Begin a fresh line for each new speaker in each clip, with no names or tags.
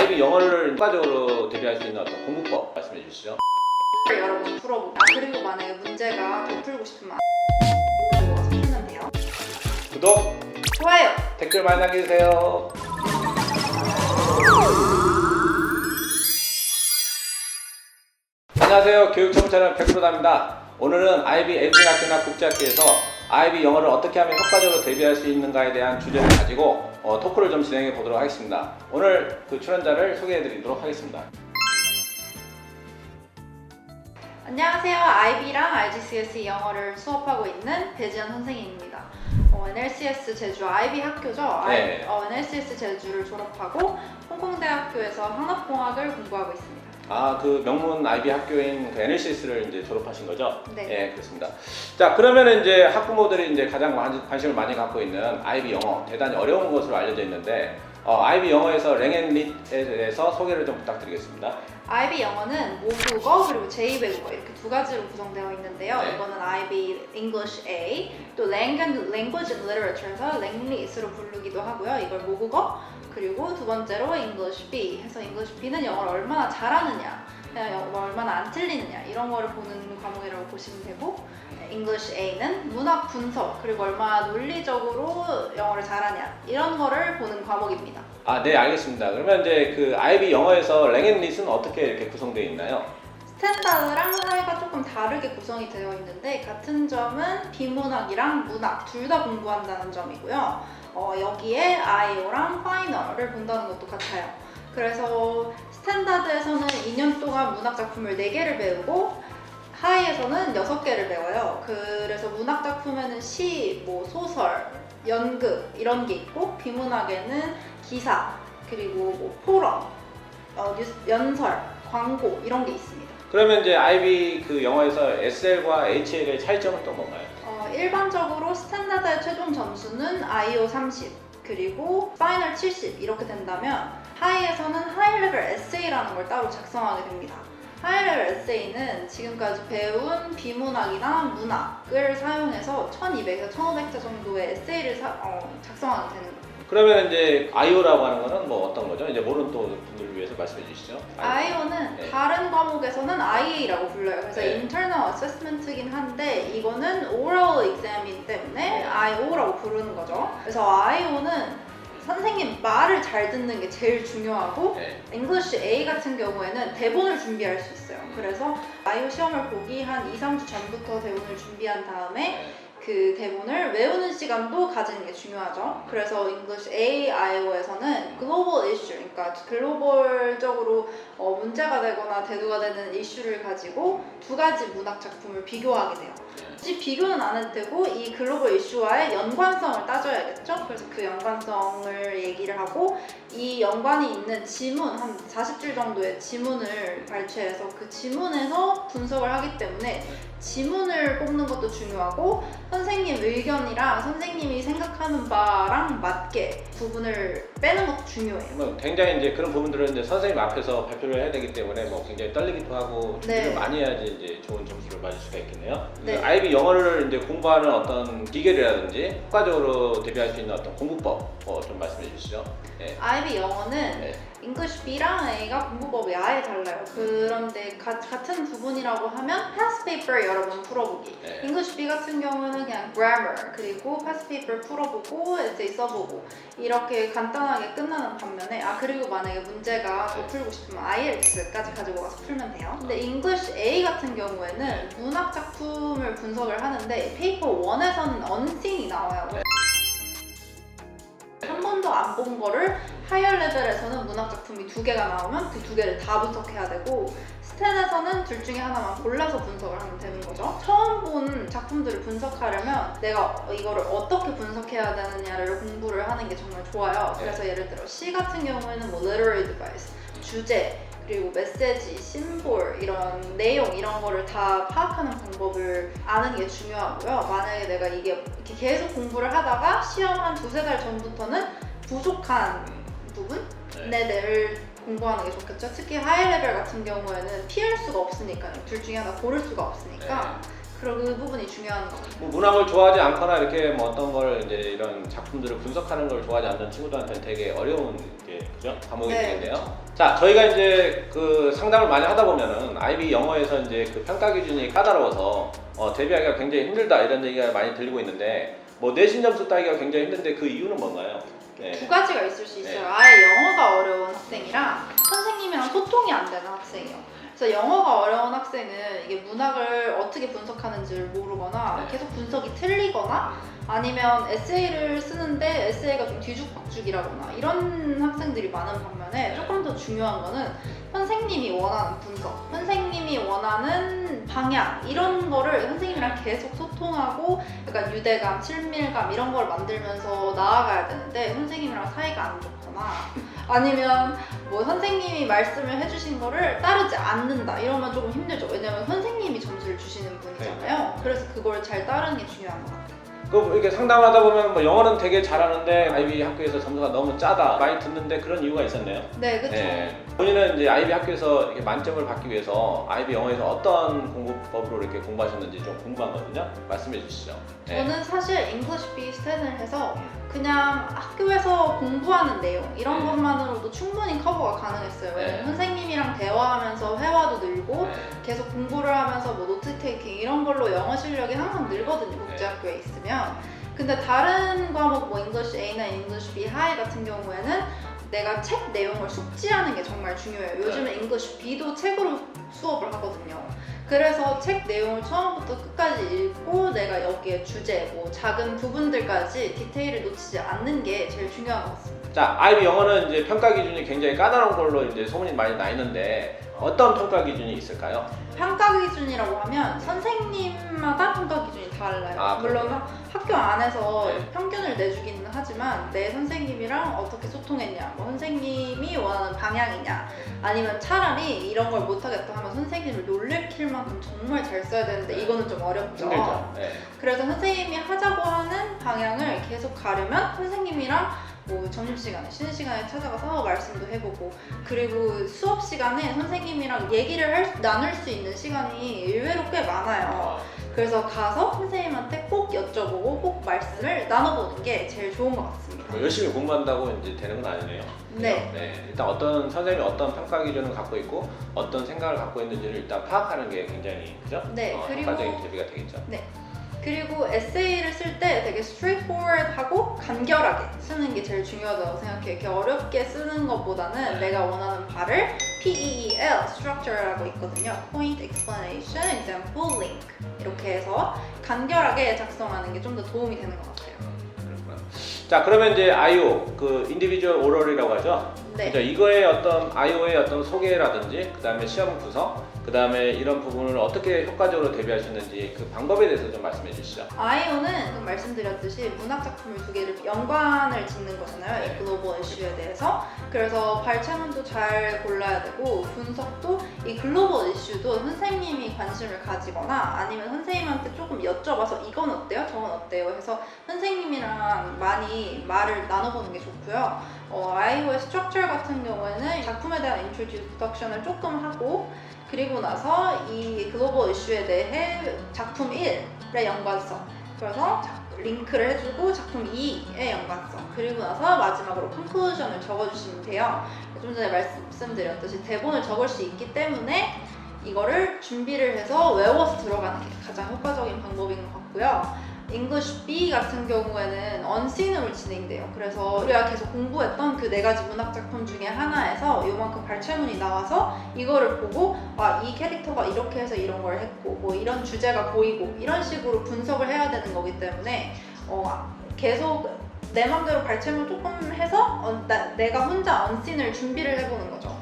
아이비 영어를 효과적으로 대비할 수 있는 어떤 공부법 말씀해 주시죠.
여러분 풀어보고 그리고 만약에 문제가 더 풀고 싶으면 가지고 와서 풀면 돼요.
구독,
좋아요.
댓글 많이 남겨주세요. 안녕하세요. 교육정보차장 100%입니다. 오늘은 아이비 에브리학교나 국제학교에서 아이비 영어를 어떻게 하면 효과적으로 대비할 수 있는가에 대한 주제를 가지고 토크를 좀 진행해 보도록 하겠습니다. 오늘 그 출연자를 소개해 드리도록 하겠습니다.
안녕하세요. IB랑 RGCS 영어를 수업하고 있는 배지연 선생님입니다. NLCS 제주 IB 학교죠.
네.
NLCS 제주를 졸업하고 홍콩대학교에서 항업공학을 공부하고 있습니다.
아, 그 명문 IB 학교인 그 NLCS를 이제 졸업하신 거죠?
네.
예, 그렇습니다. 자, 그러면 이제 학부모들이 이제 가장 관심을 많이 갖고 있는 IB 영어, 대단히 어려운 것으로 알려져 있는데, IB 영어에서 랭앤릿에 대해서 소개를 좀 부탁드리겠습니다.
IB 영어는 모국어 그리고 제2외국어 이렇게 두 가지로 구성되어 있는데요.
네.
이거는 IB English A, 또 Language and Literature에서 랭릿으로 부르기도 하고요. 이걸 모국어, 그리고 두 번째로 English B 해서 English B는 영어를 얼마나 잘하느냐, 영어를 얼마나 안 틀리느냐 이런 거를 보는 과목이라고 보시면 되고, English A는 문학 분석 그리고 얼마나 논리적으로 영어를 잘하냐 이런 거를 보는 과목입니다.
아, 네, 알겠습니다. 그러면 이제 그 IB 영어에서 랭앤릿은 어떻게 이렇게 구성되어 있나요?
스탠다드랑 하이가 조금 다르게 구성이 되어 있는데 같은 점은 비문학이랑 문학 둘 다 공부한다는 점이고요. 여기에 IO랑 파이널을 본다는 것도 같아요. 그래서 스탠다드에서는 2년 동안 문학 작품을 4개를 배우고 하이에서는 6개를 배워요. 그래서 문학 작품에는 시, 소설, 연극 이런 게 있고 비문학에는 기사, 그리고 포럼, 연설, 광고 이런 게 있습니다.
그러면 이제 IB 그 영어에서 SL과 HL의 차이점은 또 뭔가요?
일반적으로 스탠다드의 최종 점수는 IO 30, 그리고 파이널 70 이렇게 된다면 하이에서는 하이 레벨 에세이라는 걸 따로 작성하게 됩니다. 하이 레벨 에세이는 지금까지 배운 비문학이나 문학을 사용해서 1200에서 1500자 정도의 에세이를 작성하게 되는 거예요.
그러면 이제 IO라고 하는 거는 뭐 어떤 거죠? 이제 모르는 또 분들을 위해서 말씀해 주시죠.
IO는
네.
다른 과목에서는 IA라고 불러요. 그래서
네.
Internal Assessment이긴 한데 이거는 Oral Exam이기 때문에 IO라고 부르는 거죠. 그래서 IO는 선생님 말을 잘 듣는 게 제일 중요하고,
네.
English A 같은 경우에는 대본을 준비할 수 있어요. 그래서 IO 시험을 보기 한 2, 3주 전부터 대본을 준비한 다음에
네.
그 대본을 외우는 시간도 가지는 게 중요하죠. 그래서 English A, IO에서는 글로벌 이슈, 그러니까 글로벌적으로 문제가 되거나 대두가 되는 이슈를 가지고 두 가지 문학 작품을 비교하게 돼요. 굳이 비교는 안 해도 되고 이 글로벌 이슈와의 연관성을 따져야겠죠. 그래서 그 연관성을 얘기를 하고 이 연관이 있는 지문 한 40줄 정도의 지문을 발췌해서 그 지문에서 분석을 하기 때문에 지문을 뽑는 것도 중요하고 선생님 의견이랑 선생님이 생각하는 바랑 맞게 부분을 빼는 것도 중요해요.
뭐 굉장히 이제 그런 부분들은 이제 선생님 앞에서 발표를 해야 되기 때문에 뭐 굉장히 떨리기도 하고 준비를
네.
많이 해야지 이제 좋은 점수를 받을 수가 있겠네요.
네.
그 IB 영어를 이제 공부하는 어떤 기계라든지 효과적으로 대비할 수 있는 어떤 공부법 좀 말씀해 주시죠. 네.
IB 영어는
네.
English B랑 A가 공부법이 아예 달라요. 그런데 같은 부분이라고 하면 past paper 여러 번 풀어보기.
네.
English B 같은 경우는 그냥 grammar 그리고 past paper 풀어보고 essay 써보고 이렇게 간단하게 끝나는 반면에 그리고 만약에 문제가 더 풀고 싶으면 IELTS까지 가지고 가서 풀면 돼요. 근데 English A 같은 경우에는 문학 작품을 분석을 하는데 페이퍼 1에서는 unseen이 나와요. 한 번도 안 본 거를 하이어 레벨에서는 문학 작품이 2개가 나오면 그 2개를 다 분석해야 되고 스탠에서는 둘 중에 하나만 골라서 분석을 하면 되는 거죠. 처음 본 작품들을 분석하려면 내가 이거를 어떻게 분석해야 되느냐를 공부를 하는 게 정말 좋아요. 그래서 예를 들어 시 같은 경우에는 literary device, 주제, 그리고 메시지, 심볼, 이런 내용 이런 거를 다 파악하는 방법을 아는 게 중요하고요. 만약에 내가 이게 이렇게 계속 공부를 하다가 시험 한 2-3달 전부터는 부족한 부분을 공부하는 게 좋겠죠. 특히 하이 레벨 같은 경우에는 피할 수가 없으니까요. 둘 중에 하나 고를 수가 없으니까 그런 그 부분이 중요한 것 같아요.
뭐 문학을 좋아하지 않거나 이렇게 뭐 어떤 걸 이제 이런 작품들을 분석하는 걸 좋아하지 않는 친구들한테는 되게 어려운 게 그죠? 과목이
네,
되겠네요. 자, 저희가 이제 그 상담을 많이 하다 보면은 IB 영어에서 이제 그 평가 기준이 까다로워서 대비하기가 굉장히 힘들다 이런 얘기가 많이 들리고 있는데 뭐 내신 점수 따기가 굉장히 힘든데 그 이유는 뭔가요? 네.
두 가지가 있을 수 있어요.
네.
아예 영어가 어려운 학생이랑 선생님이랑 소통이 안 되는 학생이요. 그래서 영어가 어려운 학생은 이게 문학을 어떻게 분석하는지를 모르거나
네.
계속 분석이 틀리거나 아니면 에세이를 쓰는데 에세이가 좀 뒤죽박죽이라거나 이런 학생들이 많은 반면에 조금 더 중요한 거는 선생님이 원하는 분석, 선생님이 원하는 방향 이런 거를 선생님이랑 계속 소통하고 약간 유대감, 친밀감 이런 걸 만들면서 나아가야 되는데 선생님이랑 사이가 안 좋거나 아니면 뭐 선생님이 말씀을 해주신 거를 따르지 않는다 이러면 조금 힘들죠. 왜냐면 선생님이 점수를 주시는 분이잖아요. 그래서 그걸 잘 따르는 게 중요한 것 같아요.
그 이렇게 상담하다 보면 뭐 영어는 되게 잘하는데 IB 학교에서 점수가 너무 짜다 많이 듣는데 그런 이유가 있었네요.
네, 그렇죠.
본인은 이제 IB 학교에서 이렇게 만점을 받기 위해서 IB 영어에서 어떤 공부법으로 이렇게 공부하셨는지 좀 궁금하거든요. 말씀해 주시죠. 네.
저는 사실 English B10을 해서 그냥 학교에서 공부하는 내용 이런
네.
것만으로도 충분히 커버가 가능했어요. 왜냐면
네.
선생님이랑 대화하면서 회화도 늘고
네.
계속 공부를 하면서 뭐 노트 테이킹 이런 걸로 영어 실력이 항상 늘거든요. 국제학교에 있으면. 근데 다른 과목 뭐 English A나 English B 하이 같은 경우에는 내가 책 내용을 숙지하는 게 정말 중요해요. 요즘에 English B도 책으로 수업을 하거든요. 그래서 책 내용을 처음부터 끝까지 읽고 내가 여기에 주제, 뭐 작은 부분들까지 디테일을 놓치지 않는 게 제일 중요한 것 같습니다.
자, IB 영어는 이제 평가 기준이 굉장히 까다로운 걸로 이제 소문이 많이 나 있는데 어떤 평가 기준이 있을까요?
평가 기준이라고 하면 선생님마다 평가 기준이 달라요.
아,
물론 학교 안에서
네.
평균을 내주기는 하지만 내 선생님이랑 어떻게 소통했냐, 뭐 선생님이 원하는 방향이냐, 아니면 차라리 이런 걸 못하겠다 하면 선생님을 놀래킬 만큼 정말 잘 써야 되는데 이거는 좀 어렵죠.
힘들죠. 네.
그래서 선생님이 하자고 하는 방향을 계속 가려면 선생님이랑 뭐 점심시간에 쉬는 시간에 찾아가서 말씀도 해보고 그리고 수업 시간에 선생님이랑 얘기를 나눌 수 있는 시간이 의외로 꽤 많아요. 그래서 가서 선생님한테 꼭 여쭤보고 꼭 말씀을 나눠보는 게 제일 좋은 것 같습니다.
뭐 열심히 공부한다고 이제 되는 건 아니네요.
네.
네. 일단 어떤 선생님이 어떤 평가 기준을 갖고 있고 어떤 생각을 갖고 있는지를 일단 파악하는 게 굉장히 그죠?
네, 그리고
효과적인 대비가 되겠죠.
네. 그리고 에세이를 쓸 때 되게 straightforward하고 간결하게 쓰는 게 제일 중요하다고 생각해요. 이렇게 어렵게 쓰는 것보다는 내가 원하는 바를 PEEL, structure라고 있거든요. Point, explanation, example, link 이렇게 해서 간결하게 작성하는 게 좀 더 도움이 되는 것 같아요.
그렇구나. 자, 그러면 이제 IO, 그 인디비주얼 오럴이라고 하죠.
네.
그죠? 이거의 어떤 IO의 어떤 소개라든지 그 다음에 시험 구성 그 다음에 이런 부분을 어떻게 효과적으로 대비할 수 있는지 그 방법에 대해서 좀 말씀해 주시죠.
아이오는 말씀드렸듯이 문학 작품을 두 개를 연관을 짓는 거잖아요.
네.
이 글로벌 이슈에 대해서. 그래서 발췌문도 잘 골라야 되고 분석도 이 글로벌 이슈도 선생님이 관심을 가지거나 아니면 선생님한테 조금 여쭤봐서 이건 어때요? 저건 어때요? 해서 선생님이랑 많이 말을 나눠보는 게 좋고요. 아이오의 스트럭처 같은 경우에는 작품에 대한 인트로덕션을 조금 하고 그리고 나서 이 글로벌 이슈에 대해 작품 1의 연관성 그래서 링크를 해주고 작품 2의 연관성 그리고 나서 마지막으로 컨클루전을 적어주시면 돼요. 좀 전에 말씀드렸듯이 대본을 적을 수 있기 때문에 이거를 준비를 해서 외워서 들어가는 게 가장 효과적인 방법인 것 같고요. English B 같은 경우에는 언씬으로 진행돼요. 그래서 우리가 계속 공부했던 그 4가지 문학 작품 중에 하나에서 요만큼 발췌문이 나와서 이거를 보고 이 캐릭터가 이렇게 해서 이런 걸 했고 뭐 이런 주제가 보이고 이런 식으로 분석을 해야 되는 거기 때문에 계속 내 맘대로 발췌문 조금 해서 내가 혼자 언씬을 준비를 해보는 거죠.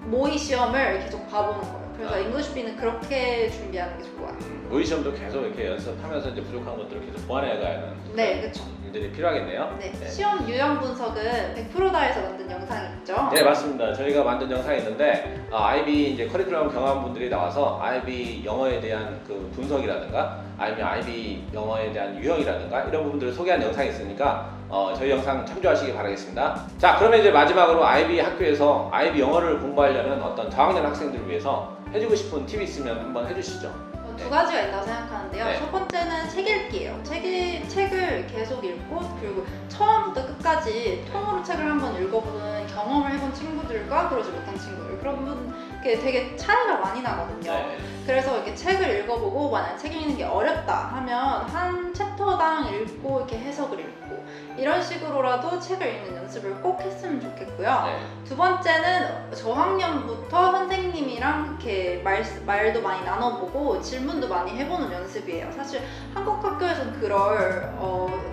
모의 시험을 계속 봐보는 거예요. 그래서 English B는 그렇게 준비하는 게 좋아요.
모의 시험도 계속 이렇게 연습하면서 이제 부족한 것들을 계속 보완해가는
네, 그렇죠.
일들이 필요하겠네요.
네, 시험 유형 분석은 100%다에서 만든 영상이 있죠.
네, 맞습니다. 저희가 만든 영상이 있는데 IB 이제 커리큘럼 경험 분들이 나와서 IB 영어에 대한 그 분석이라든가 아니면 IB 영어에 대한 유형이라든가 이런 부분들을 소개한 영상이 있으니까 저희 영상 참조하시기 바라겠습니다. 자, 그러면 이제 마지막으로 IB 학교에서 IB 영어를 공부하려는 어떤 저학년 학생들을 위해서 해주고 싶은 팁이 있으면 한번 해주시죠.
저는 두 가지가 있다고 생각하는데요.
네.
첫 번째는 책 읽기예요. 책을 계속 읽고 그리고 처음부터 끝까지 통으로 책을 한번 읽어보는 경험을 해본 친구들과 그러지 못한 친구들 그런 분께 되게 차이가 많이 나거든요.
네.
그래서 이렇게 책을 읽어보고 만약 책 읽는 게 어렵다 하면 한 챕터당 읽고 이렇게 해석을 읽고 이런 식으로라도 책을 읽는 연습을 꼭 했으면 좋겠고요.
네.
두 번째는 저학년부터 선생님이랑 이렇게 말도 많이 나눠보고 질문도 많이 해보는 연습이에요. 사실 한국 학교에서는 그럴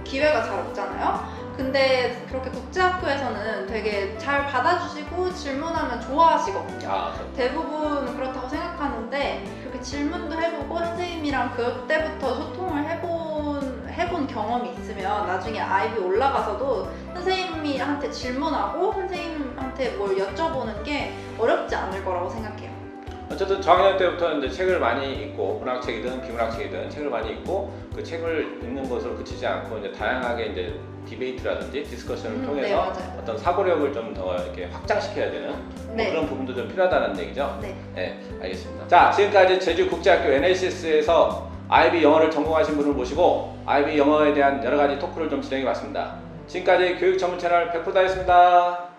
기회가 잘 없잖아요. 근데 그렇게 국제학교에서는 되게 잘 받아주시고 질문하면 좋아하시거든요.
아,
대부분 그렇다고 생각하는데 그렇게 질문도 해보고 선생님이랑 그때부터 소통을 해본 경험이 있으면 나중에 아이비 올라가서도 선생님한테 질문하고 선생님한테 뭘 여쭤보는 게 어렵지 않을 거라고 생각해요.
어쨌든 저학년 때부터 이제 책을 많이 읽고 문학책이든 비문학책이든 책을 많이 읽고 그 책을 읽는 것으로 그치지 않고 이제 다양하게 이제 디베이트라든지 디스커션을 통해서
네, 맞아요.
어떤 사고력을 좀 더 이렇게 확장시켜야 되는 뭐
네.
그런 부분도 좀 필요하다는 얘기죠.
네.
네, 알겠습니다. 자, 지금까지 제주국제학교 NACS에서 IB 영어를 전공하신 분을 모시고 IB 영어에 대한 여러 가지 토크를 좀 진행해 봤습니다. 지금까지 교육 전문 채널 100%다였습니다.